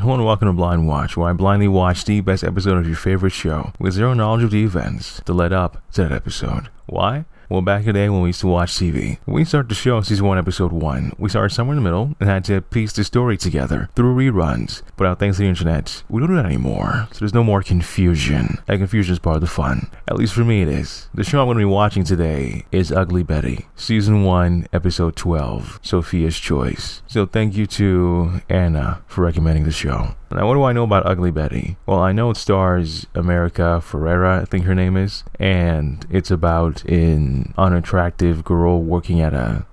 Hello and welcome to Blind Watch, where I blindly watch the best episode of your favorite show with zero knowledge of the events that led up to that episode. Why? Well, back in the day when we used to watch TV, when we started the show Season 1, Episode 1, we started somewhere in the middle and had to piece the story together through reruns. But thanks to the internet, we don't do that anymore, so there's no more confusion. That confusion is part of the fun. At least for me it is. The show I'm going to be watching today is Ugly Betty, Season 1, Episode 12, Sophia's Choice. So thank you to Anna for recommending the show. Now, what do I know about Ugly Betty? Well, I know it stars America Ferrera, I think her name is, and it's about an unattractive girl working at a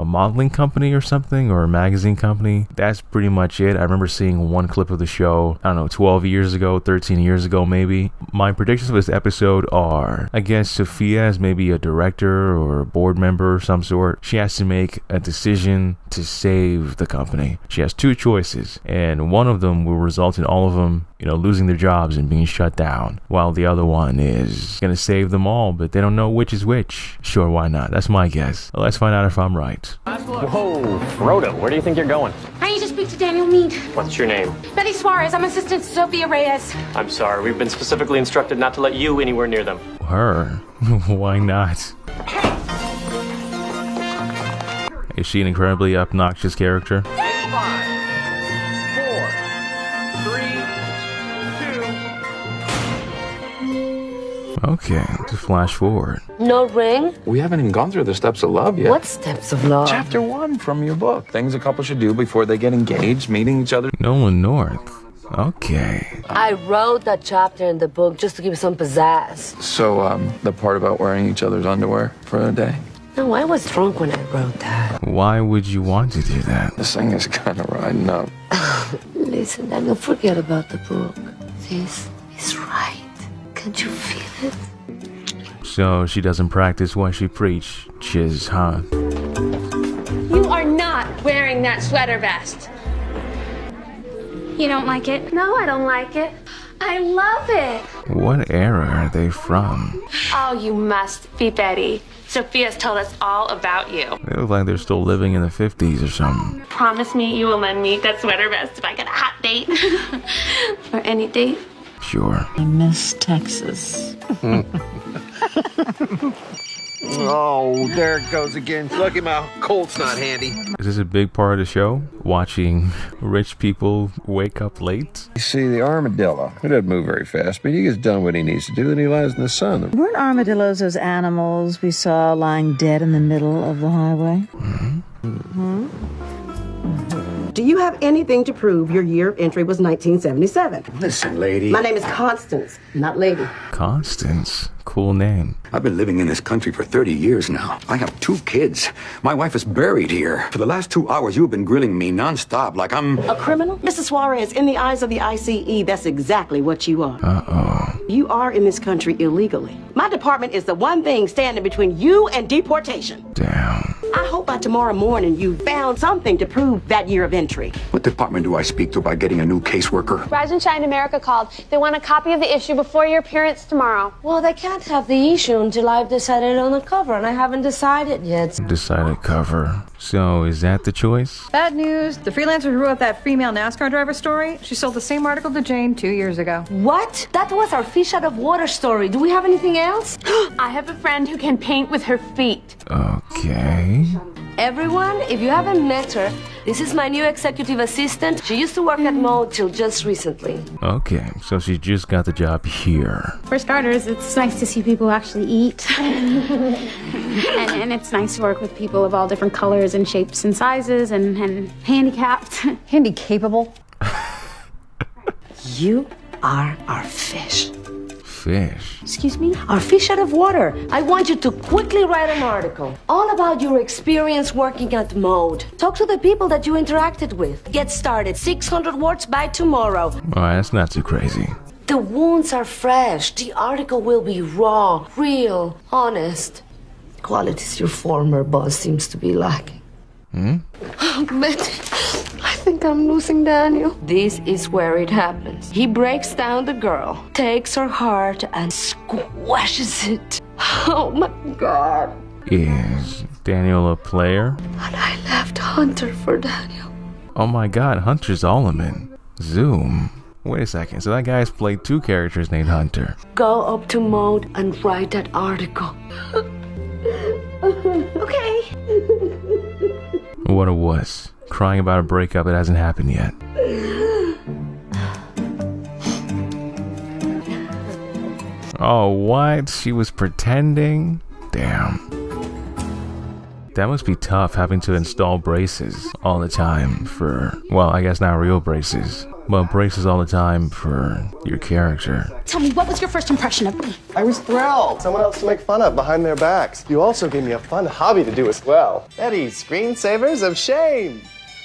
modeling company or something, or a magazine company. That's pretty much it. I remember seeing one clip of the show, 12 years ago, 13 years ago maybe. My predictions for this episode are, I guess Sophia is maybe a director or a board member of some sort. She has to make a decision to save the company. She has two choices, and one of them will result in all of them, losing their jobs and being shut down, while the other one is gonna save them all, but they don't know which is which. Sure, why not? That's my guess. Well, let's find out if I'm right. Whoa, Frodo, where do you think you're going? I need to speak to Daniel Mead. What's your name? Betty Suarez. I'm Assistant Sophia Reyes. I'm sorry, we've been specifically instructed not to let you anywhere near them. Her? Why not? Is she an incredibly obnoxious character? 5, 4, 3, 2. Okay, just flash forward. No ring? We haven't even gone through the steps of love yet. What steps of love? Chapter 1 from your book. Things a couple should do before they get engaged, meeting each other. Nolan North. Okay. I wrote that chapter in the book just to give it some pizzazz. So, the part about wearing each other's underwear for a day? No, I was drunk when I wrote that. Why would you want to do that? This thing is kind of riding up. Listen, Daniel, forget about the book. This is right. Can't you feel it? So she doesn't practice what she preaches, huh? You are not wearing that sweater vest. You don't like it? No, I don't like it. I love it. What era are they from? Oh, you must be Betty. Sophia's told us all about you. They look like they're still living in the 50s or something. Promise me you will lend me that sweater vest if I get a hot date. Or any date. Sure. I miss Texas. Oh, there it goes again. Look at my Colt's not handy. Is this a big part of the show? Watching rich people wake up late? You see, the armadillo, he doesn't move very fast, but he gets done what he needs to do, and he lies in the sun. Weren't armadillos those animals we saw lying dead in the middle of the highway? Do you have anything to prove your year of entry was 1977? Listen, lady. My name is Constance, not lady. Constance. Cool name. I've been living in this country for 30 years now. I have 2 kids. My wife is buried here. For the last 2 hours, you've been grilling me nonstop like I'm... A criminal? Mrs. Suarez, in the eyes of the ICE, that's exactly what you are. Uh-oh. You are in this country illegally. My department is the one thing standing between you and deportation. Damn. I hope by tomorrow morning you found something to prove that year of entry. What department do I speak to about getting a new caseworker? Rise and Shine America called. They want a copy of the issue before your appearance tomorrow. Well, they can't have the issue until I've decided on the cover, and I haven't decided yet. Decided cover. So, is that the choice? Bad news. The freelancer who wrote that female NASCAR driver story, she sold the same article to Jane 2 years ago. What? That was our fish out of water story. Do we have anything else? I have a friend who can paint with her feet. Okay. Everyone, if you haven't met her, this is my new executive assistant. She used to work at Mode till just recently. Okay, so she just got the job here. For starters, it's nice to see people actually eat. and it's nice to work with people of all different colors and shapes and sizes and handicapped. Handy-capable. You are our fish. Fish. Excuse me? Our fish out of water. I want you to quickly write an article all about your experience working at Mode. Talk to the people that you interacted with. Get started. 600 words by tomorrow. Alright, that's not too crazy. The wounds are fresh. The article will be raw, real, honest. Qualities your former boss seems to be lacking. Oh, Betty, I think I'm losing Daniel. This is where it happens. He breaks down the girl, takes her heart, and squashes it. Oh my God. Is Daniel a player? And I left Hunter for Daniel. Oh my God, Hunter Zolomon. Zoom? Wait a second, so that guy's played 2 characters named Hunter. Go up to Mode and write that article. Okay. What a wuss. Crying about a breakup that hasn't happened yet. Oh, what? She was pretending? Damn. That must be tough having to install braces all the time for, well, I guess not real braces, but braces all the time for your character. Tell me, what was your first impression of me? I was thrilled. Someone else to make fun of behind their backs. You also gave me a fun hobby to do as well. Betty, screensavers of shame.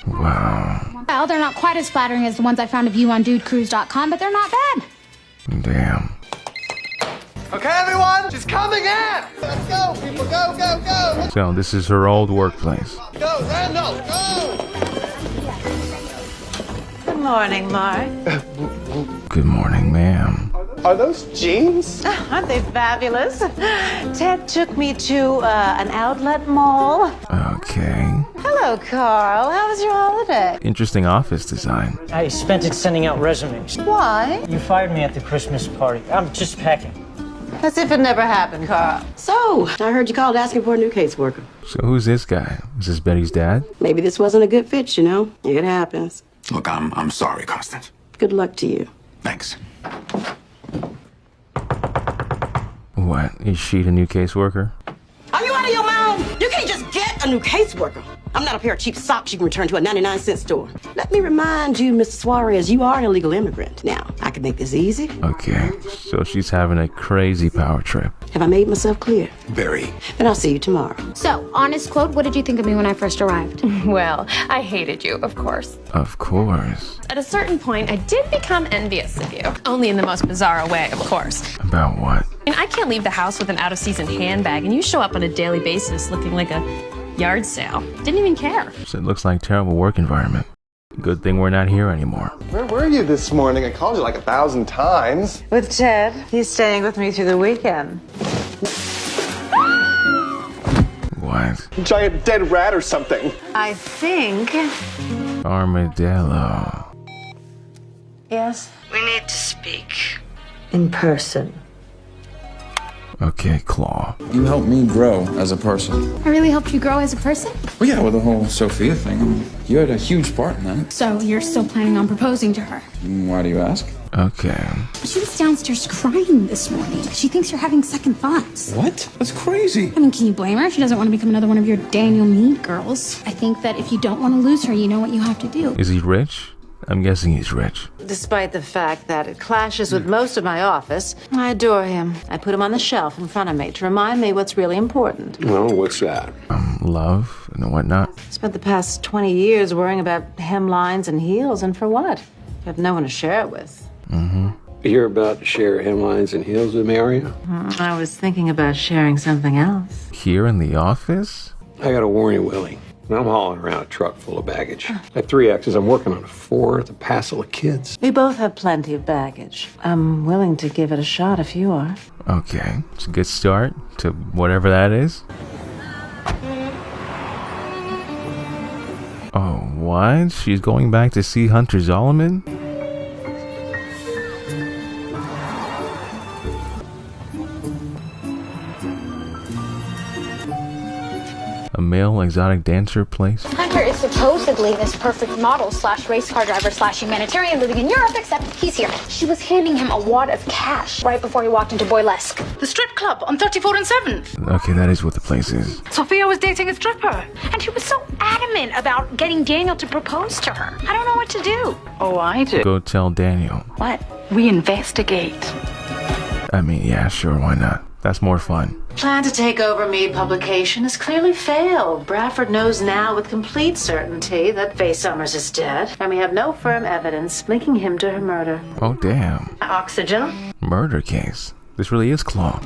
Wow. Well, they're not quite as flattering as the ones I found of you on dudecruise.com, but they're not bad. Damn. Okay, everyone, she's coming in. Let's go, people, go, go, go. So this is her old workplace. Go, Randall, go. Good morning, Mark. Good morning, ma'am. Are those jeans? Aren't they fabulous? Ted took me to an outlet mall. Okay. Hello, Carl. How was your holiday? Interesting office design. I spent it sending out resumes. Why? You fired me at the Christmas party. I'm just packing. As if it never happened, Carl. So, I heard you called asking for a new caseworker. So who's this guy? Is this Betty's dad? Maybe this wasn't a good fit, you know? It happens. Look, I'm sorry, Constance. Good luck to you. Thanks. What? Is she the new caseworker? Are you out of your mind? You can't just get a new caseworker. I'm not a pair of cheap socks you can return to a 99-cent store. Let me remind you, Mr. Suarez, you are an illegal immigrant. Now, I can make this easy. Okay, so she's having a crazy power trip. Have I made myself clear? Very. Then I'll see you tomorrow. So, honest quote, what did you think of me when I first arrived? Well, I hated you, of course. Of course. At a certain point, I did become envious of you. Only in the most bizarre way, of course. About what? I can't leave the house with an out-of-season handbag, and you show up on a daily basis looking like a yard sale. Didn't even care. So it looks like terrible work environment. Good thing we're not here anymore. Where were you this morning? I called you like 1,000 times. With Ted. He's staying with me through the weekend. What? Giant dead rat or something. I think... Armadillo. Yes? We need to speak. In person. Okay, Claw. You helped me grow as a person. I really helped you grow as a person? Well, yeah, with the whole Sophia thing. You had a huge part in that. So, you're still planning on proposing to her? Why do you ask? Okay. She was downstairs crying this morning. She thinks you're having second thoughts. What? That's crazy. I mean, can you blame her? She doesn't want to become another one of your Daniel Meade girls. I think that if you don't want to lose her, you know what you have to do. Is he rich? I'm guessing he's rich. Despite the fact that it clashes with most of my office, I adore him. I put him on the shelf in front of me to remind me what's really important. Well, what's that? Love and whatnot. Spent the past 20 years worrying about hemlines and heels, and for what? You have no one to share it with. You're about to share hemlines and heels with me, are you? I was thinking about sharing something else. Here in the office? I gotta warn you, Willie. I'm hauling around a truck full of baggage. At 3X's, I'm working on a 4th, a passel of kids. We both have plenty of baggage. I'm willing to give it a shot if you are. Okay, it's a good start to whatever that is. Oh, what? She's going back to see Hunter Zolomon? A male exotic dancer place? Hunter is supposedly this perfect model / race car driver / humanitarian living in Europe, except he's here. She was handing him a wad of cash right before he walked into Boylesque. The strip club on 34 and 7th. Okay, that is what the place is. Sophia was dating a stripper. And she was so adamant about getting Daniel to propose to her. I don't know what to do. Oh, I do. Go tell Daniel. What? We investigate. I mean, yeah, sure, why not? That's more fun. Plan to take over Meade Publication has clearly failed. Bradford knows now with complete certainty that Faye Summers is dead, and we have no firm evidence linking him to her murder. Oh, damn. Oxygen? Murder case. This really is Claw.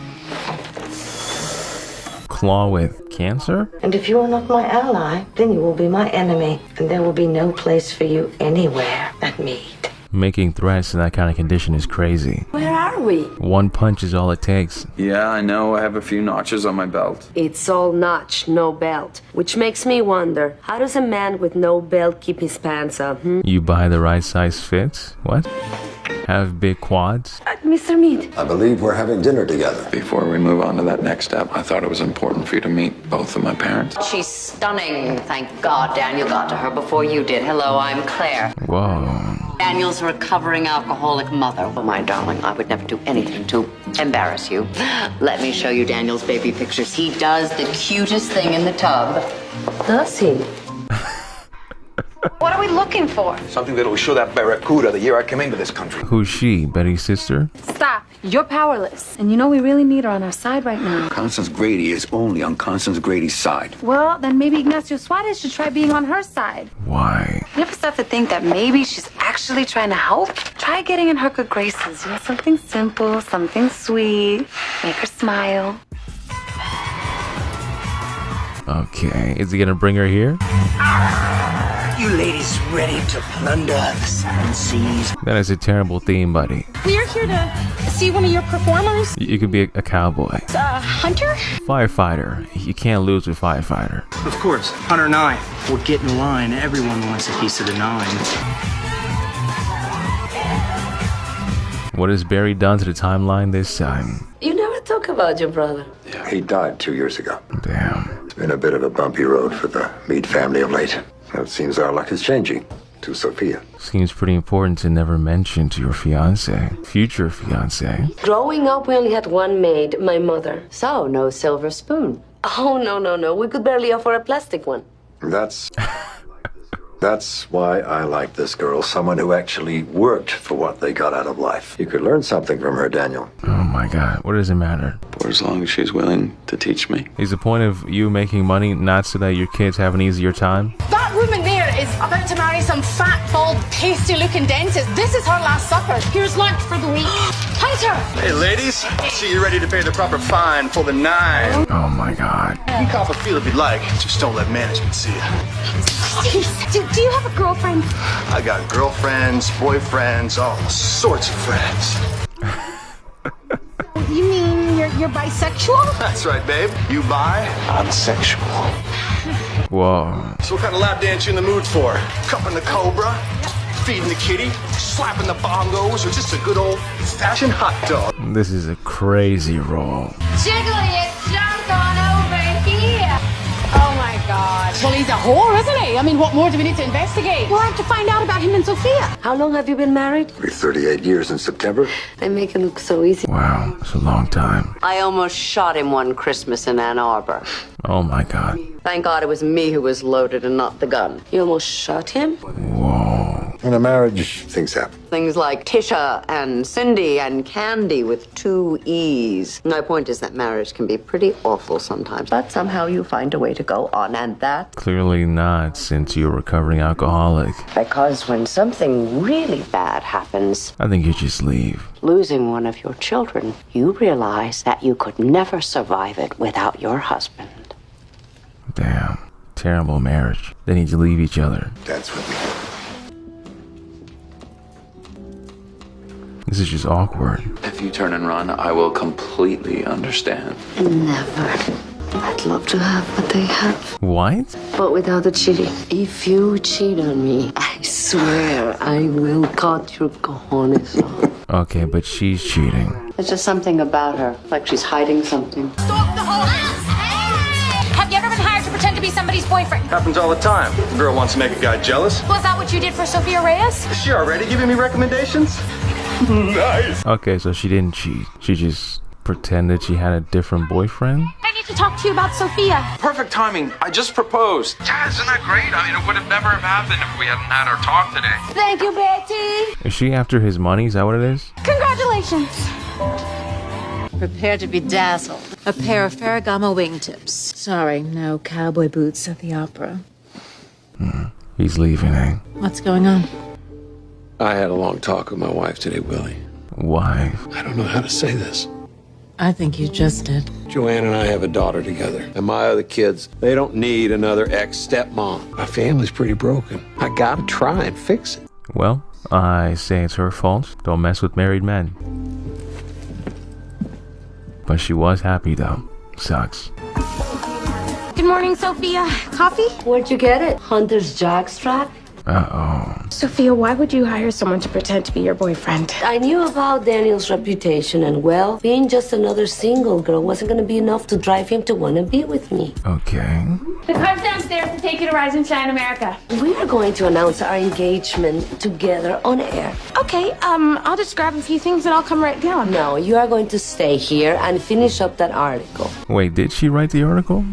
Claw with cancer? And if you are not my ally, then you will be my enemy, and there will be no place for you anywhere at Meade. Making threats in that kind of condition is crazy. Where are we? One punch is all it takes. Yeah, I know. I have a few notches on my belt. It's all notch, no belt. Which makes me wonder, how does a man with no belt keep his pants up, You buy the right size fits? What? Have big quads? Mr. Mead. I believe we're having dinner together. Before we move on to that next step, I thought it was important for you to meet both of my parents. She's stunning. Thank God Daniel got to her before you did. Hello, I'm Claire. Whoa. Daniel's recovering alcoholic mother. Oh, my darling, I would never do anything to embarrass you. Let me show you Daniel's baby pictures. He does the cutest thing in the tub. Does he? What are we looking for? Something that will show that barracuda the year I came into this country. Who's she? Betty's sister? Stop. You're powerless. And you know we really need her on our side right now. Constance Grady is only on Constance Grady's side. Well, then maybe Ignacio Suarez should try being on her side. Why? You ever start to think that maybe she's actually trying to help? Try getting in her good graces. You know, something simple, something sweet. Make her smile. Okay, is he gonna bring her here? You ladies ready to plunder the seven seas? That is a terrible theme, buddy. We are here to see one of your performers. You could be a cowboy. Hunter? Firefighter. You can't lose with firefighter. Of course, Hunter and I. We'll get in line. Everyone wants a piece of the 9. What has Barry done to the timeline this time? You never talk about your brother. Yeah, he died 2 years ago. Damn. It's been a bit of a bumpy road for the Meade family of late. It seems our luck is changing. To Sophia. Seems pretty important to never mention to your fiance, future fiance. Growing up, we only had one maid, my mother. So, no silver spoon. Oh, no. We could barely afford a plastic one. That's why I like this girl. Someone who actually worked for what they got out of life. You could learn something from her, Daniel. Oh my God, what does it matter? For as long as she's willing to teach me. Is the point of you making money not so that your kids have an easier time? That woman there is about to marry some fat, bald, pasty-looking dentist. This is her last supper. Here's lunch for the week. Hunter! Hey, ladies. See you ready to pay the proper fine for the 9. Oh my God. You can cop a feel if you'd like. Just don't let management see you. Do you have a girlfriend? I got girlfriends, boyfriends, all sorts of friends. You mean you're bisexual? That's right, babe. You bi, I'm sexual. Whoa. So what kind of lap dance you in the mood for? Cupping the cobra? Feeding the kitty? Slapping the bongos? Or just a good old-fashioned hot dog? This is a crazy role. Jiggly, it's jumped on over here. Oh my God. Well, he's a whore, isn't he? I mean, what more do we need to investigate? We'll have to find out about him and Sophia. How long have you been married? We're 38 years in September. They make it look so easy. Wow, it's a long time. I almost shot him one Christmas in Ann Arbor. Oh my God. Thank God it was me who was loaded and not the gun. You almost shot him? Whoa. In a marriage, things happen. Things like Tisha and Cindy and Candy with 2 E's. My point is that marriage can be pretty awful sometimes, but somehow you find a way to go on, and that... Clearly not, since you're a recovering alcoholic. Because when something really bad happens... I think you just leave. Losing one of your children, you realize that you could never survive it without your husband. Damn. Terrible marriage. They need to leave each other. That's what we do. This is just awkward. If you turn and run, I will completely understand. Never. I'd love to have what they have. What? But without the cheating. If you cheat on me, I swear I will cut your cojones off. Okay, but she's cheating. There's just something about her, like she's hiding something. Stop the whole... Have you ever been hired to pretend to be somebody's boyfriend? Happens all the time. The girl wants to make a guy jealous. Was that what you did for Sophia Reyes? Is she already giving me recommendations? Nice. Okay, so she didn't cheat. She just pretended she had a different boyfriend? I need to talk to you about Sophia. Perfect timing. I just proposed. Yeah, isn't that great? I mean, it would have never have happened if we hadn't had our talk today. Thank you, Betty. Is she after his money? Is that what it is? Congratulations. Prepare to be dazzled. A pair of Ferragamo wingtips. Sorry, no cowboy boots at the opera. He's leaving, eh? What's going on? I had a long talk with my wife today, Willie. Why? I don't know how to say this. I think you just did. Joanne and I have a daughter together. And my other kids, they don't need another ex-stepmom. My family's pretty broken. I gotta try and fix it. Well, I say it's her fault. Don't mess with married men. But she was happy though. Sucks. Good morning, Sophia. Coffee? Where'd you get it? Hunter's jockstrap? Uh-oh. Sophia, why would you hire someone to pretend to be your boyfriend? I knew about Daniel's reputation, and well, being just another single girl wasn't gonna be enough to drive him to wanna be with me. Okay. The car's downstairs to take you to Rise and Shine America. We are going to announce our engagement together on air. Okay, I'll just grab a few things and I'll come right down. No, you are going to stay here and finish up that article. Wait, did she write the article?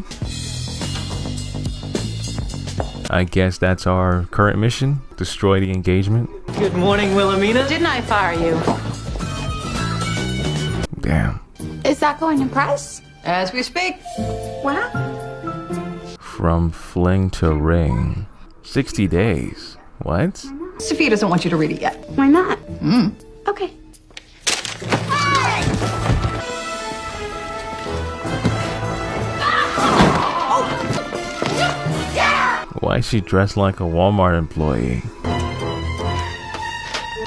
I guess that's our current mission. Destroy the engagement. Good morning, Wilhelmina. Didn't I fire you? Damn. Is that going to press? As we speak. Wow. From fling to ring. 60 days. What? Sophia doesn't want you to read it yet. Why not? Okay. Why is she dressed like a Walmart employee?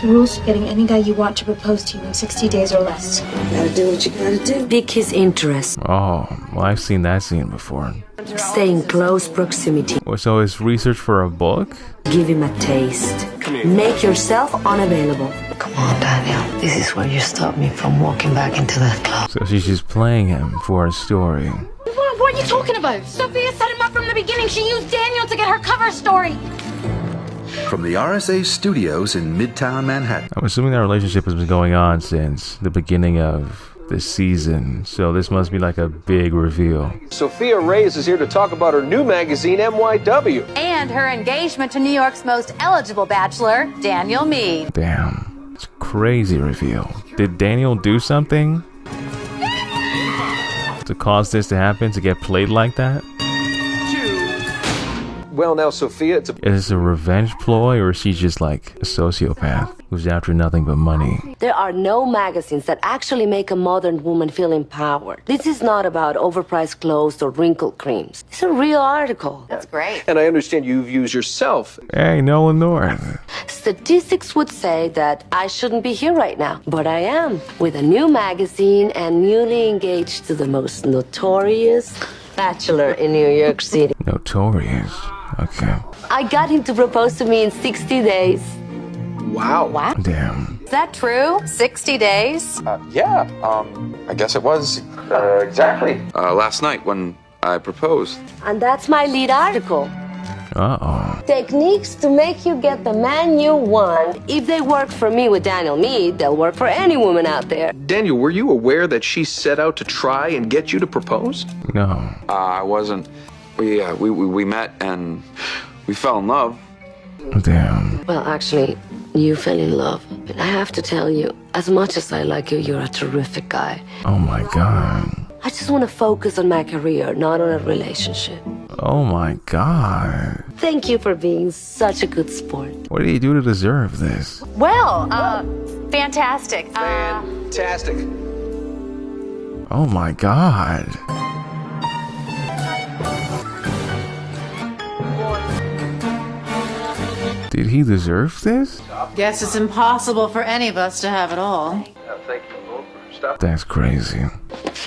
The rules to getting any guy you want to propose to you in 60 days or less. You gotta do what you gotta do. Pick his interest. Oh, well, I've seen that scene before. Stay in close proximity. So it's research for a book? Give him a taste. Make yourself unavailable. Come on, Daniel. This is where you stop me from walking back into that club. So she's just playing him for a story. What are you talking about? Sophia set him up from the beginning. She used Daniel to get her cover story. From the RSA studios in Midtown Manhattan. I'm assuming that relationship has been going on since the beginning of this season, so this must be like a big reveal. Sophia Reyes is here to talk about her new magazine, NYW. And her engagement to New York's most eligible bachelor, Daniel Meade. Damn, it's a crazy reveal. Did Daniel do something to cause this to happen, to get played like that? Well, now, Sophia, Is this a revenge ploy, or is she just like a sociopath who's after nothing but money? There are no magazines that actually make a modern woman feel empowered. This is not about overpriced clothes or wrinkled creams. It's a real article. That's great. And I understand you've used yourself. Hey, Nolan North. Statistics would say that I shouldn't be here right now, but I am, with a new magazine and newly engaged to the most notorious bachelor in New York City. Notorious. Okay. I got him to propose to me in 60 days. Wow. Wow. Damn. Is that true? 60 days? Yeah, I guess it was. Exactly. Last night when I proposed. And that's my lead article. Uh-oh. Techniques to make you get the man you want. If they work for me with Daniel Meade, they'll work for any woman out there. Daniel, were you aware that she set out to try and get you to propose? No. I wasn't. We met and we fell in love. Damn. Well, actually, you fell in love. And I have to tell you, as much as I like you, you're a terrific guy. Oh my god. I just want to focus on my career, not on a relationship. Oh my god. Thank you for being such a good sport. What did he do to deserve this? Well, fantastic. Fantastic. Oh my god. Did he deserve this? Guess it's impossible for any of us to have it all. Thank you both for stuff. That's crazy.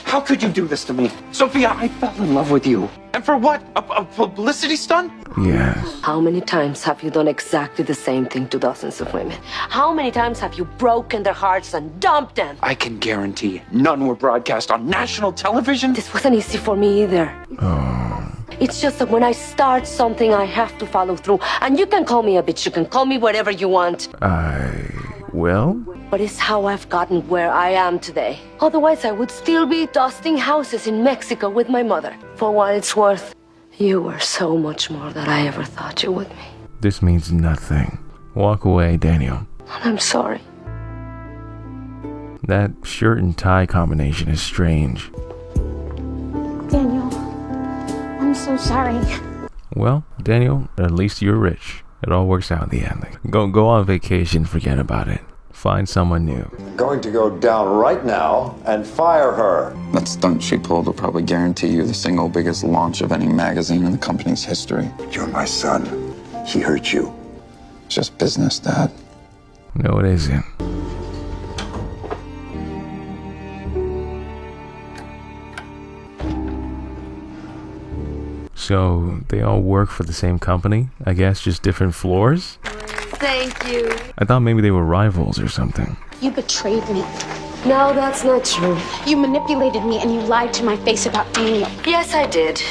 How could you do this to me? Sophia, I fell in love with you. And for what? A publicity stunt? Yes. How many times have you done exactly the same thing to dozens of women? How many times have you broken their hearts and dumped them? I can guarantee none were broadcast on national television. This wasn't easy for me either. Oh. It's just that when I start something, I have to follow through. And you can call me a bitch, you can call me whatever you want. Well? But it's how I've gotten where I am today. Otherwise, I would still be dusting houses in Mexico with my mother. For what it's worth, you were so much more than I ever thought you would be. This means nothing. Walk away, Daniel. I'm sorry. That shirt and tie combination is strange. Daniel, I'm so sorry. Well, Daniel, at least you're rich. It all works out in the end. Go on vacation, forget about it. Find someone new. Going to go down right now and fire her. That stunt she pulled will probably guarantee you the single biggest launch of any magazine in the company's history. You're my son. He hurt you. It's just business, Dad. No, it isn't. So they all work for the same company, I guess, just different floors? Thank you. I thought maybe they were rivals or something. You betrayed me. No, that's not true. You manipulated me and you lied to my face about Daniel. Yes, I did.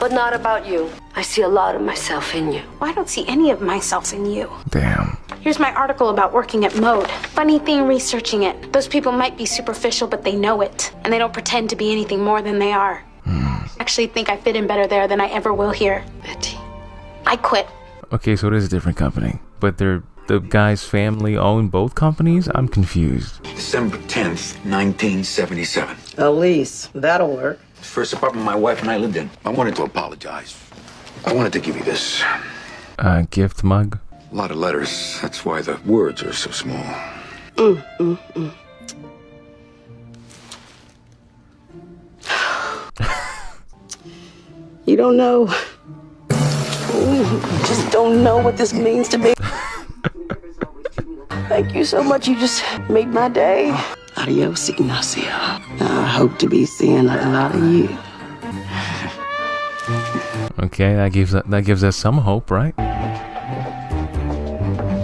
But not about you. I see a lot of myself in you. Well, I don't see any of myself in you. Damn. Here's my article about working at Mode. Funny thing researching it. Those people might be superficial, but they know it. And they don't pretend to be anything more than they are. I actually think I fit in better there than I ever will here. Betty. I quit. Okay, so it is a different company. But the guy's family own both companies? I'm confused. December 10th, 1977. Elise, that'll work. First apartment my wife and I lived in. I wanted to apologize. I wanted to give you this. Gift mug? A lot of letters. That's why the words are so small. You don't know. You just don't know what this means to me. Thank you so much. You just made my day. Adios, Ignacio. I hope to be seeing a lot of you. Okay, that gives us some hope, right?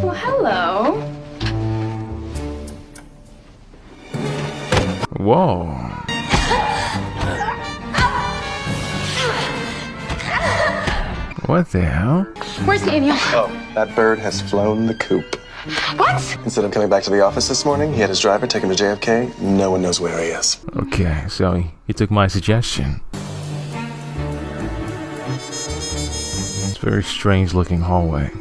Well, hello. Whoa. What the hell? Where's Daniel? Oh, that bird has flown the coop. What? Instead of coming back to the office this morning, he had his driver take him to JFK. No one knows where he is. Okay, so he took my suggestion. It's a very strange looking hallway.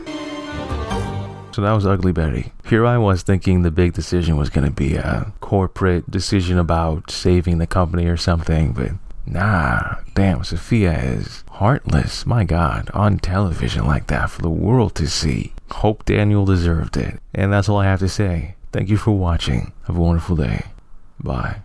So that was Ugly Betty. Here I was thinking the big decision was going to be a corporate decision about saving the company or something, but nah, damn, Sophia is heartless. My God, on television like that for the world to see. Hope Daniel deserved it. And that's all I have to say. Thank you for watching. Have a wonderful day. Bye.